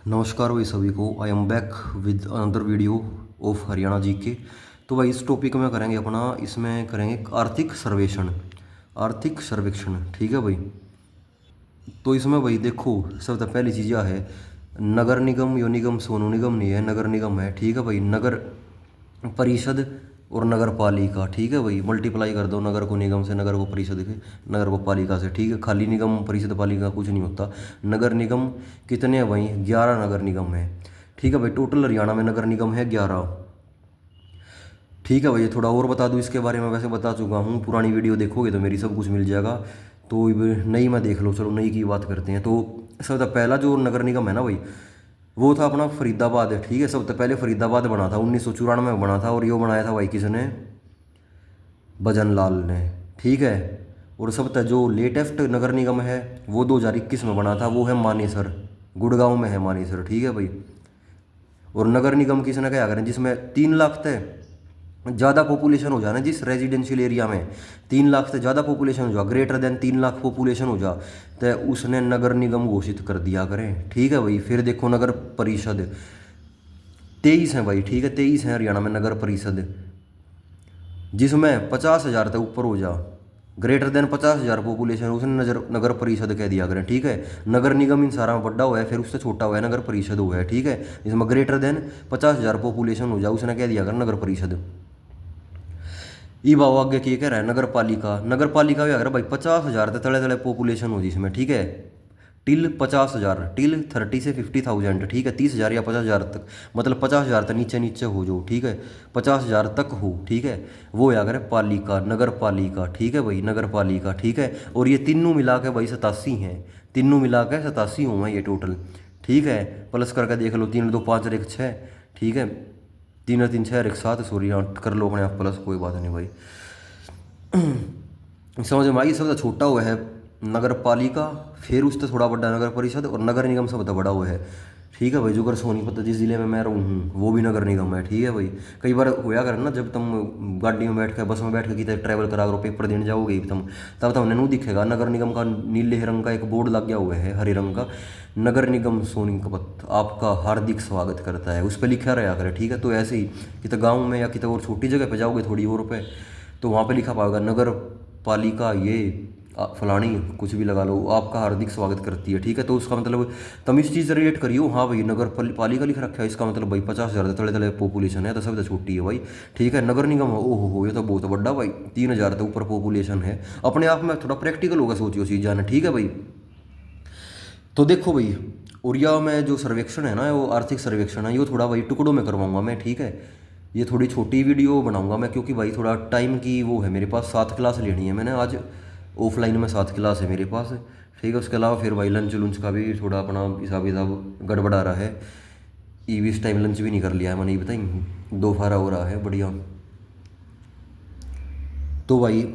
नमस्कार भाई सभी को। I am back with another video of Haryana ji के। तो भाई इस टॉपिक में करेंगे अपना, इसमें करेंगे आर्थिक सर्वेक्षण। आर्थिक सर्वेक्षण, ठीक है भाई। तो इसमें भाई देखो, सबसे पहली चीज़ यह है, नगर निगम यो निगम सोनू निगम नहीं है, नगर निगम है, ठीक है भाई। नगर परिषद और नगर पालिका, ठीक है भाई। मल्टीप्लाई कर दो नगर को निगम से, नगर को परिषद के, नगर को पालिका से, ठीक है। खाली निगम परिषद पालिका कुछ नहीं होता। नगर निगम कितने हैं भाई? 11 नगर निगम है, ठीक है भाई। टोटल हरियाणा में नगर निगम है 11, ठीक है भाई। थोड़ा और बता दूं इसके बारे में, वैसे बता चुका हूँ, पुरानी वीडियो देखोगे तो मेरी सब कुछ मिल जाएगा। तो नई में देख लो, चलो नई की बात करते हैं। तो सबसे पहला जो नगर निगम है ना भाई, वो था अपना फरीदाबाद, ठीक है। सबसे पहले फरीदाबाद बना था, 1994 में बना था, और ये बनाया था भाई किसने? भजन लाल ने, ठीक है। और सबसे जो लेटेस्ट नगर निगम है वो 2021 में बना था, वो है मानेसर, गुड़गांव में है मानेसर, ठीक है भाई। और नगर निगम किसने क्या करें, जिसमें 3 लाख से ज़्यादा पॉपुलेशन हो जाए ना, जिस रेजिडेंशियल एरिया में 3 लाख से ज़्यादा पॉपुलेशन हो जा, ग्रेटर देन 3 लाख पॉपुलेशन हो जा, तो उसने नगर निगम घोषित कर दिया करें, ठीक है भाई। फिर देखो नगर परिषद 23 है भाई, ठीक है। 23 है हरियाणा में नगर परिषद, जिसमें 50,000 तक ऊपर हो जा, ग्रेटर देन 50,000 पॉपुलेशन, उसने नगर नगर परिषद कह दिया करें, ठीक है। नगर निगम इन सारा में बड़ा हुआ है, फिर उससे छोटा हुआ है नगर परिषद हुआ है, ठीक है। जिसमें ग्रेटर देन 50,000 पॉपुलेशन हो जाए, उसने कह दिया करें नगर परिषद। ई बाबू आगे की कह रहा है नगर पालिका। नगर पालिका भी अगर भाई 50,000 तक तले तले पॉपुलेशन हो जिसमें, ठीक है। टिल 50,000, टिल 30 से 50,000, ठीक है। 30,000 या 50,000 तक, मतलब 50,000 तक नीचे नीचे हो जो, ठीक है। 50,000 तक हो, ठीक है। वो या करे पालिका, नगर पालिका, ठीक है भाई, नगर पालिका, ठीक है। और ये तीनों मिला के भाई 87 हैं, तीनों मिला के 87 हुए ये टोटल, ठीक है। प्लस करके देख लो, 3 2 5 एक 6, ठीक है। 3 और 3 6 एक 7, सॉरी हाँ, कर लो अपने आप प्लस, कोई बात नहीं भाई। समझ में आई। सबसे छोटा हुआ है नगर पालिका, फिर उससे थोड़ा बड़ा नगर परिषद, और नगर निगम सबसे बड़ा हुआ है, ठीक है भाई। जो कर सोनीपत जिस जिले में मैं रहूँ हूँ, वो भी नगर निगम है, ठीक है भाई। कई बार होया कर ना, जब तुम गाड़ी में बैठ के, बस में बैठ के कितने ट्रैवल करा करो, पेपर देने जाओगे तुम, तब तुमने नहीं दिखेगा नगर निगम का नीले रंग का एक बोर्ड लग गया हुआ है, हरे रंग का, नगर निगम सोनीपत आपका हार्दिक स्वागत करता है, उस पर लिखा रहा करे, ठीक है। तो ऐसे ही कितने गाँव में या कितने और छोटी जगह पर जाओगे थोड़ी और पे, तो वहाँ पे लिखा पाएगा नगर पालिका ये फलानी, कुछ भी लगा लो, आपका हार्दिक स्वागत करती है, ठीक है। तो उसका मतलब तुम इस चीज़ से रिलेट करियो, हाँ भाई नगर पालिका लिख रखा है, इसका मतलब भाई 50,000 तले तले पॉपुलेशन है, तो सबसे छोटी है भाई, ठीक है। नगर निगम, ओहो हो, ये तो बहुत बड़ा भाई, 3,000 तक ऊपर पॉपुलेशन है। अपने आप में थोड़ा प्रैक्टिकल होगा, सोचियो चीज़ जाना, ठीक है भाई। तो देखो भाई, और यह मैं जो सर्वेक्षण है ना, वो आर्थिक सर्वेक्षण है, ये थोड़ा भाई टुकड़ों में करवाऊंगा मैं, ठीक है। ये थोड़ी छोटी वीडियो बनाऊंगा मैं, क्योंकि भाई थोड़ा टाइम की वो है मेरे पास, 7 क्लास लेनी है मैंने आज, ऑफलाइन में 7 क्लास है मेरे पास, ठीक है। उसके अलावा फिर भाई लंच लुंच का भी थोड़ा अपना हिसाब हिसाब गड़बड़ा रहा है। ई इस टाइम लंच भी नहीं कर लिया है मैंने, ये बताई, दोपहर हो रहा है बढ़िया। तो भाई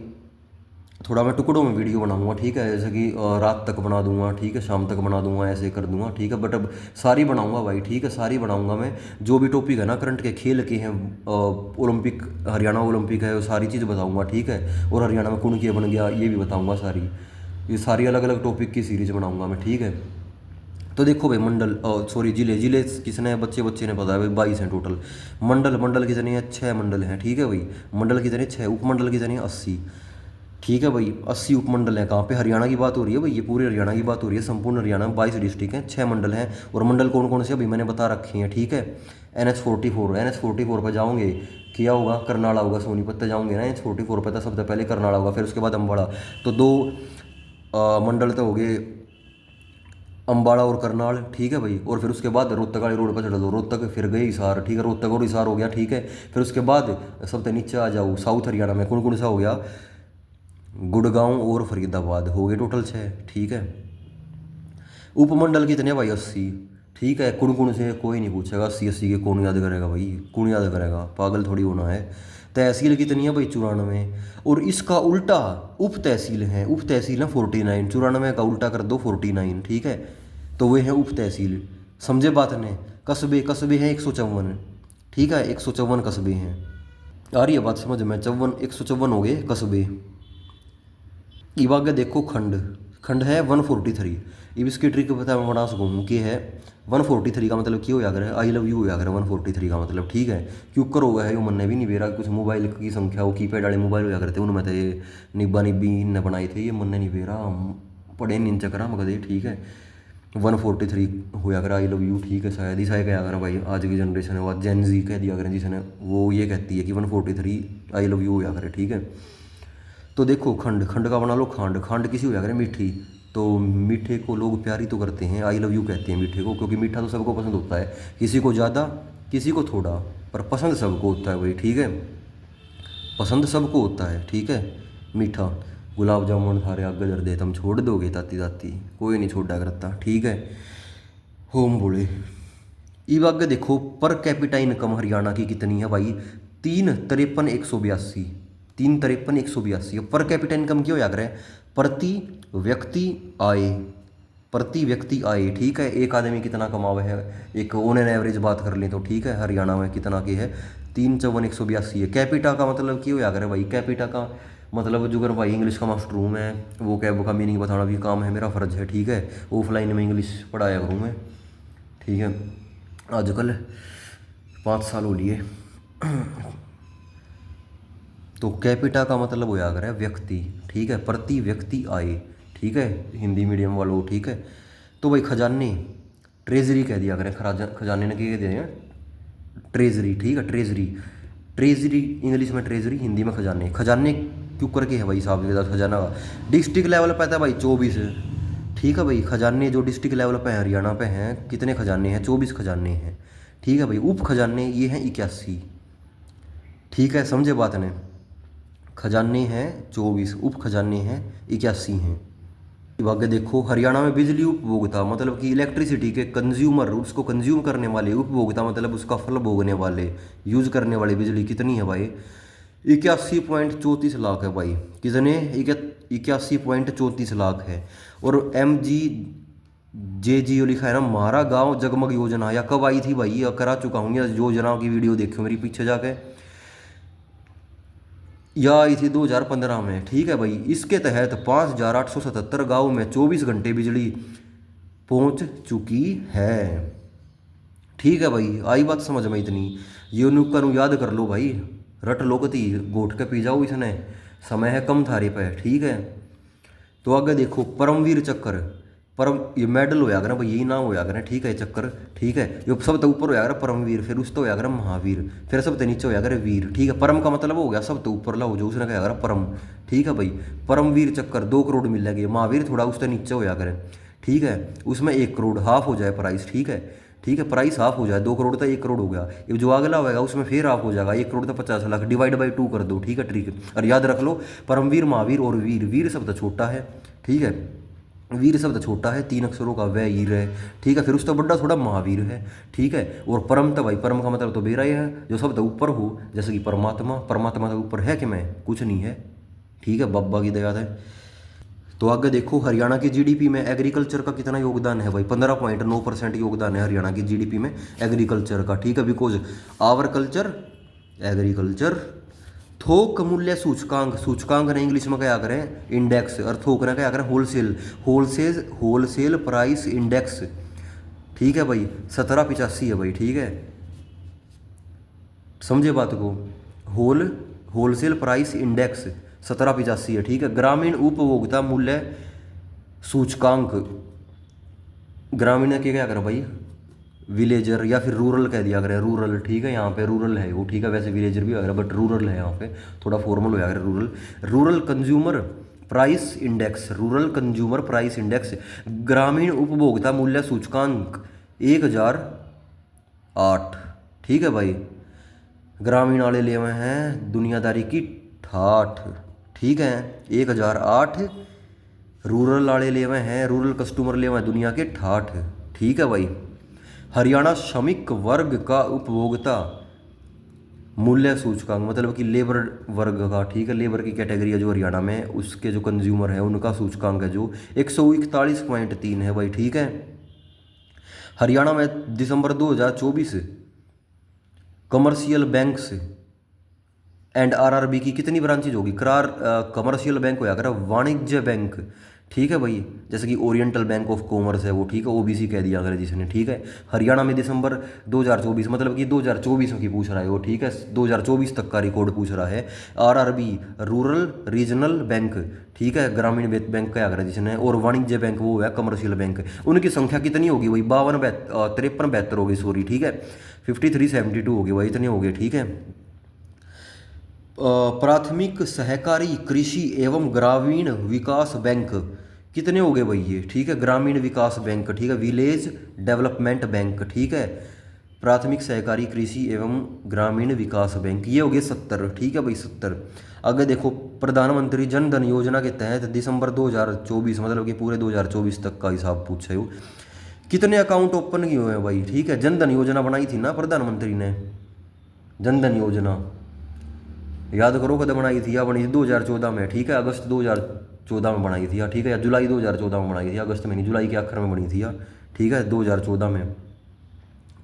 थोड़ा मैं टुकड़ों में वीडियो बनाऊंगा, ठीक है। जैसे कि रात तक बना दूंगा, ठीक है, शाम तक बना दूंगा, ऐसे कर दूंगा, ठीक है। बट अब सारी बनाऊंगा भाई, ठीक है, सारी बनाऊंगा मैं। जो भी टॉपिक है ना करंट के, खेल के हैं, ओलंपिक, हरियाणा ओलंपिक है, वो सारी चीज़ बताऊंगा, ठीक है। और हरियाणा में कौन किया बन गया, ये भी बताऊंगा सारी। ये सारी अलग अलग टॉपिक की सीरीज बनाऊंगा मैं, ठीक है। तो देखो भाई मंडल, सॉरी जिले, जिले किसने, बच्चे बच्चे ने पता है भाई, 22 हैं टोटल। मंडल, मंडल कितने हैं? 6 मंडल हैं, ठीक है भाई। मंडल कितने? 6। उपमंडल कितने हैं? 80, ठीक है भाई। 80 उपमंडल हैं। कहाँ पे? हरियाणा की बात हो रही है भाई, ये पूरे हरियाणा की बात हो रही है, संपूर्ण हरियाणा में 22 डिस्ट्रिक्ट हैं, 6 मंडल हैं। और मंडल कौन कौन से अभी मैंने बता रखे हैं, ठीक है। NH44, NH44 पर जाओगे, क्या होगा? करनाड़ा होगा, सोनीपत पे जाओगे ना NH44 पर, तो सबसे पहले करनाड़ा होगा, फिर उसके बाद अम्बाड़ा। तो दो मंडल तो हो गए, अम्बाड़ा और करनाल, ठीक है भाई। और फिर उसके बाद रोहतक वाली रोड पर चढ़ दो, रोहतक फिर गए हिसार, ठीक है, रोहतक और हिसार हो गया, ठीक है। फिर उसके बाद सबसे नीचे आ जाओ, साउथ हरियाणा में कौन कौन सा हो गया? गुड़गांव और फरीदाबाद हो गए टोटल 6, ठीक है। उपमंडल कितने भाई? 80, ठीक है। कुण कुण से कोई नहीं पूछेगा, 80 80 के कौन याद करेगा भाई, कौन याद करेगा, पागल थोड़ी होना है। तहसील कितनी है भाई? 94। और इसका उल्टा उप तहसील है, उप तहसील है 49, 94 का उल्टा कर दो 49, ठीक है। तो वे हैं उप तहसील, समझे बात ने। कस्बे, कस्बे हैं 154, ठीक है, 154 कस्बे हैं। आ रही है बात समझ में? 54, 154 हो गए कस्बे। इवागे देखो खंड, खंड है 143। अब इसकी ट्रिक पता मैं बना सकूँ कि है 143 का मतलब क्यों होया करे, आई लव यू होया करे 143 का मतलब, ठीक है। क्यों कर होगा है यो मन ने भी नहीं बेरा, कुछ मोबाइल की संख्या वो कीपैड वाले मोबाइल होया करते उनमें तो ये निब्बा निब्बी ने बनाए थे, ये मन ने नहीं बेरा पढ़े नहीं चक्कर हम कदे, ठीक है। 143 होया कर आई लव यू, ठीक है। शायद ही शायद क्या करें भाई, आज की जनरेशन है वो जेन जी कह दिया करें जिसने, वो ये कहती है कि 143 आई लव यू होया करे, ठीक है। तो देखो खंड, खंड का बना लो खांड, खांड किसी होया करे मीठी, तो मीठे को लोग प्यारी तो करते हैं, आई लव यू कहते हैं मीठे को, क्योंकि मीठा तो सबको पसंद होता है, किसी को ज़्यादा किसी को थोड़ा, पर पसंद सबको होता है भाई, ठीक है। पसंद सबको होता है, ठीक है। मीठा गुलाब जामुन थारे आगे धर दे तुम छोड़ दोगे ताती ताती, कोई नहीं छोड़ा करता, ठीक है। होम बोले अब आगे देखो पर कैपिटा इनकम हरियाणा की कितनी है भाई, 353,182, 353,182। पर कैपिटा इनकम क्यों याद रहे, प्रति व्यक्ति आय, प्रति व्यक्ति आय, ठीक है। एक आदमी कितना कमावे है, एक ऑन एन एवरेज बात कर लें तो, ठीक है। हरियाणा में कितना की है, 354,182 है। कैपिटा का मतलब क्यों याद रहे भाई, कैपिटा का मतलब जो अगर भाई इंग्लिश का मास्टर हूँ मैं, वो कैब का मीनिंग बताना भी काम है मेरा फ़र्ज है, ठीक है। ऑफलाइन में इंग्लिश पढ़ाया करूँ मैं, ठीक है। आजकल 5 साल हो लिए। तो कैपिटा का मतलब हो जाकर है व्यक्ति, ठीक है, प्रति व्यक्ति आय, ठीक है, हिंदी मीडियम वालों, ठीक है। तो भाई खजाने, ट्रेजरी कह दिया करें, खजाने ने क्या कह दिया, ट्रेजरी, ठीक है। ट्रेजरी, ट्रेजरी इंग्लिश में ट्रेजरी, हिंदी में खजाने। खजाने क्यों करके है भाई साहब के खजाना का, डिस्ट्रिक्ट लेवल पर था भाई 24, ठीक है भाई। खजाने जो डिस्ट्रिक्ट लेवल पे हरियाणा पे हैं, कितने खजाने हैं, 24 खजाने हैं, ठीक है भाई। उप खजाने ये हैं 81, ठीक है, समझे बात ने। खजाने हैं 24, उप खजाने हैं 81 हैं। अब आगे देखो हरियाणा में बिजली उपभोक्ता मतलब कि इलेक्ट्रिसिटी के कंज्यूमर, उसको कंज्यूम करने वाले, उपभोक्ता मतलब उसका फल भोगने वाले, यूज करने वाले बिजली कितनी है भाई, 81.34 लाख है भाई। कितने, 81.34 लाख है। और MGJGO लिखा है ना, हमारा गांव जगमग योजना, या कब आई थी भाई, या करा चुका हूँ, या योजना की वीडियो देखो मेरी पीछे जाके, या आई थी 2015 में, ठीक है भाई। इसके तहत 5,877 गाँव में 24 घंटे बिजली पहुंच चुकी है, ठीक है भाई। आई बात समझ में इतनी, ये नुक्कर याद कर लो भाई, रट लो कती गोट के पी जाओ इसने, समय है कम थारे पे, ठीक है। तो आगे देखो परमवीर चक्र, परम ये मेडल होया करें भाई, यही नाम होया करें, ठीक है। चक्कर, ठीक है, ये सब तो ऊपर होया करें परमवीर, फिर उस तो होया करें महावीर, फिर सब तो नीचे होया करें वीर, ठीक है। परम का मतलब हो गया सब तो ऊपर ला हो जो, उसने कहा करें परम, ठीक है भाई। परमवीर चक्कर 2 करोड़ मिल जाएगी, महावीर थोड़ा उससे नीचे होया करें, ठीक है। उसमें 1 करोड़ हाफ हो जाए प्राइस, ठीक है, ठीक है। प्राइस हाफ हो जाए, 2 करोड़ तो 1 करोड़ हो गया, ये जो अगला होगा उसमें फिर हाफ हो जाएगा, 1 करोड़ तो 50 लाख, डिवाइड बाई 2 कर दो, ठीक है। ट्रिक और याद रख लो, परमवीर महावीर और वीर, वीर शब्द छोटा है, ठीक है। वीर शब्द छोटा है, 3 अक्षरों का वह वीर है, ठीक है। फिर उसका बड़ा थोड़ा महावीर है, ठीक है। और परम तो भाई, परम का मतलब तो बेरा है जो शब्द ऊपर हो, जैसे कि परमात्मा, परमात्मा तो ऊपर है कि मैं कुछ नहीं है, ठीक है, बाबा की दया है। तो आगे देखो हरियाणा की जीडीपी में एग्रीकल्चर का कितना योगदान है भाई, 15.9% योगदान है हरियाणा की जीडीपी में एग्रीकल्चर का, ठीक है। Because our culture agriculture. थोक मूल्य सूचकांक, सूचकांक ने इंग्लिश में क्या करें, इंडेक्स, और थोक ने क्या करें, होलसेल, होलसेल प्राइस इंडेक्स, ठीक है भाई। 1785 है भाई, ठीक है, समझे बात को। होलसेल प्राइस इंडेक्स 1785 है, ठीक है। ग्रामीण उपभोक्ता मूल्य सूचकांक, ग्रामीण ने क्या करा भाई, विलेजर या फिर रूरल कह दिया करें, रूरल, ठीक है। यहाँ पे रूरल है वो, ठीक है, वैसे विलेजर भी अगर बट रूरल है यहाँ पे, थोड़ा फॉर्मल हो जाएगा rural. Rural consumer price index, rural consumer price index, ग्रामीण उपभोक्ता मूल्य सूचकांक 1008, ठीक है भाई। ग्रामीण वाले ले हुए हैं दुनियादारी की ठाठ, ठीक है, 1008। रूरल वाले ले हुए हैं, रूरल कस्टमर ले हुए हैं दुनिया के ठाठ, ठीक है भाई। हरियाणा श्रमिक वर्ग का उपभोक्ता मूल्य सूचकांक मतलब कि लेबर वर्ग का, ठीक है, लेबर की कैटेगरी है जो हरियाणा में, उसके जो कंज्यूमर है उनका सूचकांक है जो 141.3 है भाई, ठीक है। हरियाणा में दिसंबर 2024 कमर्शियल बैंक्स एंड आरआरबी की कितनी ब्रांचेज होगी, करार कमर्शियल बैंक होया कर वाणिज्य बैंक, ठीक है भाई। जैसे कि ओरिएंटल बैंक ऑफ कॉमर्स है वो, ठीक है, ओबीसी कह दिया अंग्रेजी से ने, ठीक है। हरियाणा में दिसंबर 2024, मतलब कि 2024 की पूछ रहा है वो, ठीक है, 2024 तक का रिकॉर्ड पूछ रहा है। आरआरबी, रूरल रीजनल बैंक, ठीक है, ग्रामीण बैंक का अंग्रेजी से ने, और वाणिज्य बैंक वो है कमर्शियल बैंक। उनकी संख्या कितनी होगी भाई? 53 हो गई, सॉरी, ठीक है, 5372 हो गई भाई, इतने हो गए, ठीक है। प्राथमिक सहकारी कृषि एवं ग्रामीण विकास बैंक कितने हो गए भाई ये? ठीक है, ग्रामीण विकास बैंक, ठीक है, विलेज डेवलपमेंट बैंक, ठीक है, प्राथमिक सहकारी कृषि एवं ग्रामीण विकास बैंक, ये हो गए 70, ठीक है भाई, 70। अगर देखो प्रधानमंत्री जन धन योजना के तहत दिसंबर 2024, मतलब कि पूरे 2024 तक का हिसाब पूछे हो, कितने अकाउंट ओपन किए हुए हैं भाई? ठीक है, जन धन योजना बनाई थी ना प्रधानमंत्री ने, जन धन योजना, याद करो कद बनाई थी? या बनी थी 2014 में, ठीक है, अगस्त 2014 में बनाई थी या, ठीक है, या जुलाई 2014 में बनाई थी, अगस्त में नहीं, जुलाई के आखिर में बनी थी या, ठीक है, 2014 में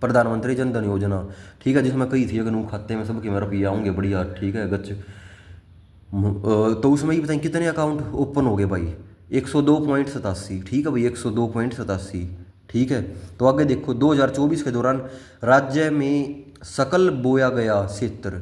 प्रधानमंत्री जन धन योजना, ठीक है, जिसमें कही थी अगर खाते में सबके में रुपये आऊँगे बढ़िया, ठीक है, गच। तो उसमें ही बताएं कितने अकाउंट ओपन हो गए भाई? 102.87, ठीक है भाई, 102.87, ठीक है। तो आगे देखो 2024 के दौरान राज्य में सकल बोया गया क्षेत्र,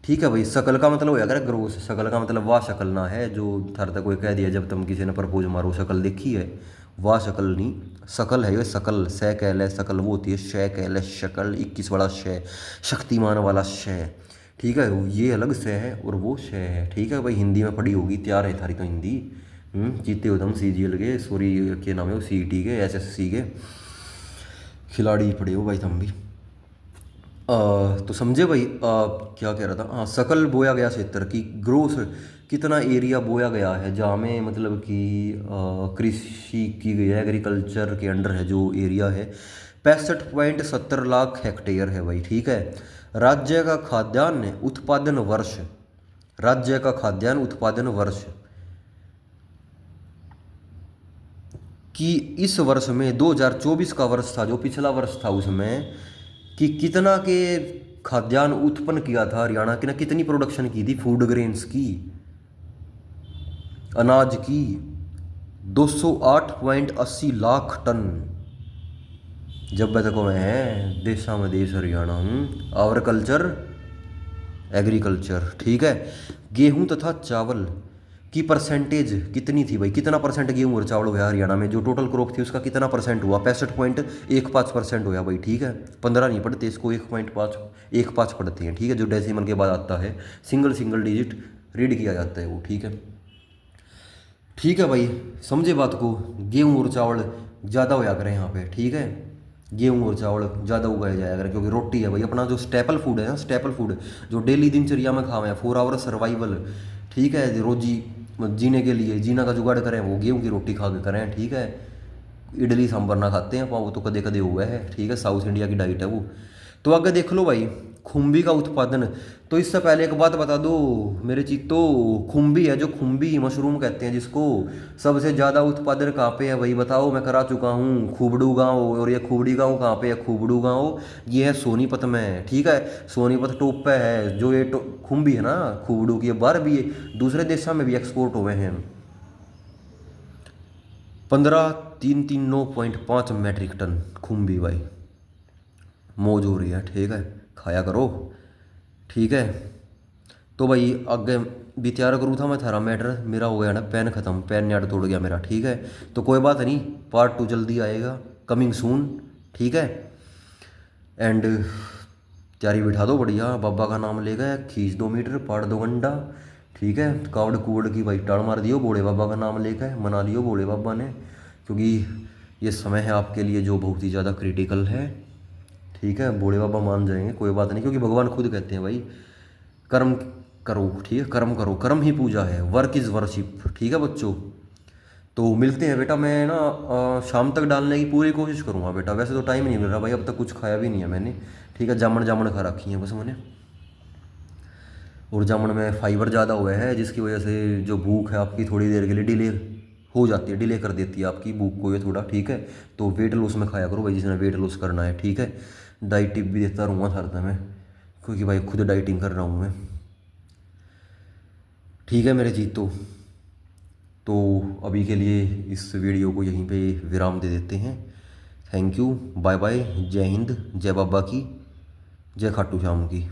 ठीक है भाई, सकल का मतलब होया करे ग्रोस, सकल का मतलब वाह शकल ना है जो थर तक कोई कह दिया जब तुम किसी ने प्रपोज मारो शकल देखी है, वाह शकल नहीं, सकल है ये, सकल, सह कह ले सकल वो होती है, शय कह ले शकल, 21 वाला शय, शक्तिमान वाला शय, ठीक है, ये अलग से है और वो शय है, ठीक है भाई, हिंदी में पढ़ी होगी, तैयार है थारी तो हिंदी। जीते हो तुम सीजीएल के, सॉरी के नाम है वो, सीईटी के, एसएससी के खिलाड़ी पढ़े हो भाई तुम भी। तो समझे भाई, क्या कह रहा था, हाँ, सकल बोया गया क्षेत्र की ग्रोस, कितना एरिया बोया गया है जहाँ में मतलब कि कृषि की गई है, एग्रीकल्चर के अंडर है जो एरिया है, 65.70 लाख हेक्टेयर है भाई, ठीक है। राज्य का खाद्यान्न उत्पादन वर्ष, राज्य का खाद्यान्न उत्पादन वर्ष कि इस वर्ष में 2024 का वर्ष था जो पिछला वर्ष था, उसमें कि कितना के खाद्यान्न उत्पन्न किया था हरियाणा की ना, कितनी प्रोडक्शन की थी फूड ग्रेन्स की, अनाज की, 208.80 लाख टन। जब तक मैं है देशा में देश हरियाणा हूँ, आवर कल्चर एग्रीकल्चर, ठीक है। गेहूं तथा चावल की परसेंटेज कितनी थी भाई? कितना परसेंट गेहूं और चावल हुआ हरियाणा में? जो टोटल क्रॉप थी उसका कितना परसेंट हुआ? 65.15% हुआ भाई, ठीक है, 15 नहीं पढ़ते इसको, 1.5 पढ़ते हैं, ठीक है, जो डेसिमल के बाद आता है, सिंगल सिंगल डिजिट रीड किया जाता है वो, ठीक है, ठीक है भाई, समझे बात को। गेहूँ और चावल ज़्यादा होया करें यहाँ पे, ठीक है, गेहूँ और चावल ज़्यादा उगाया जाया करें, क्योंकि रोटी है भाई अपना जो स्टेपल फूड है ना, स्टेपल फूड जो डेली दिनचर्या में खावे, 4 आवर सर्वाइवल, ठीक है, रोजी जीने के लिए, जीना का जुगाड़ करें, वो गेहूँ की रोटी खा के करें, ठीक है। इडली सांभर ना खाते हैं वो तो कदे कदे हुआ है, ठीक है, साउथ इंडिया की डाइट है वो। तो आगे देख लो भाई, खुम्बी का उत्पादन। तो इससे पहले एक बात बता दो मेरे चित्तो, खुम्बी है जो खुम्बी मशरूम कहते हैं जिसको, सबसे ज़्यादा उत्पादन कहाँ पे है भाई बताओ? मैं करा चुका हूँ, खूबड़ू गांव, और ये खूबड़ी गांव कहाँ पे है? खूबड़ू गांव ये है सोनीपत में, ठीक है, सोनीपत टॉप पे है। जो ये खुम्बी है ना खूबड़ू की, ये बाहर भी दूसरे देशों में भी एक्सपोर्ट हुए हैं। 15,339.5 मैट्रिक टन खुम्बी भाई, मौज हो रही है, ठीक है, खाया करो, ठीक है। तो भाई आगे भी तैयार करूँ था मैं थारा मैटर, मेरा हो गया ना पेन ख़त्म, पेन नेट तोड़ गया मेरा, ठीक है। तो कोई बात नहीं, पार्ट 2 जल्दी आएगा, कमिंग सून, ठीक है। एंड तैयारी बिठा दो बढ़िया, बाबा का नाम लेगा, खींच 2 मीटर, पाड़ 2 घंटा, ठीक है। कावड़ कुवड़ की भाई टाड़ मार दियो, भोले बाबा का नाम लेकर मना लियो भोले बाबा ने, क्योंकि ये समय है आपके लिए जो बहुत ही ज़्यादा क्रिटिकल है, ठीक है। भोले बाबा मान जाएंगे, कोई बात नहीं, क्योंकि भगवान खुद कहते हैं भाई कर्म करो, ठीक है, कर्म करो, कर्म ही पूजा है, वर्क इज़ वर्शिप, ठीक है बच्चों। तो मिलते हैं बेटा, मैं ना शाम तक डालने की पूरी कोशिश करूँगा बेटा, वैसे तो टाइम नहीं मिल रहा भाई, अब तक कुछ खाया भी नहीं है मैंने, ठीक है, जामुन जामुन खा रखी है बस मैंने, और जामुन में फाइबर ज़्यादा हुआ है जिसकी वजह से जो भूख है आपकी थोड़ी देर के लिए डिले हो जाती है, डिले कर देती है आपकी भूख को ये थोड़ा, ठीक है। तो वेट लॉस में खाया करो भाई जिसने वेट लॉस करना है, ठीक है। डाइट टिप भी देता रहूँगा हर समय, क्योंकि भाई खुद डाइटिंग कर रहा हूँ मैं, ठीक है मेरे जीतो, तो अभी के लिए इस वीडियो को यहीं पे विराम दे देते हैं। थैंक यू, बाय बाय, जय हिंद, जय बाबा की, जय खाटू श्याम की।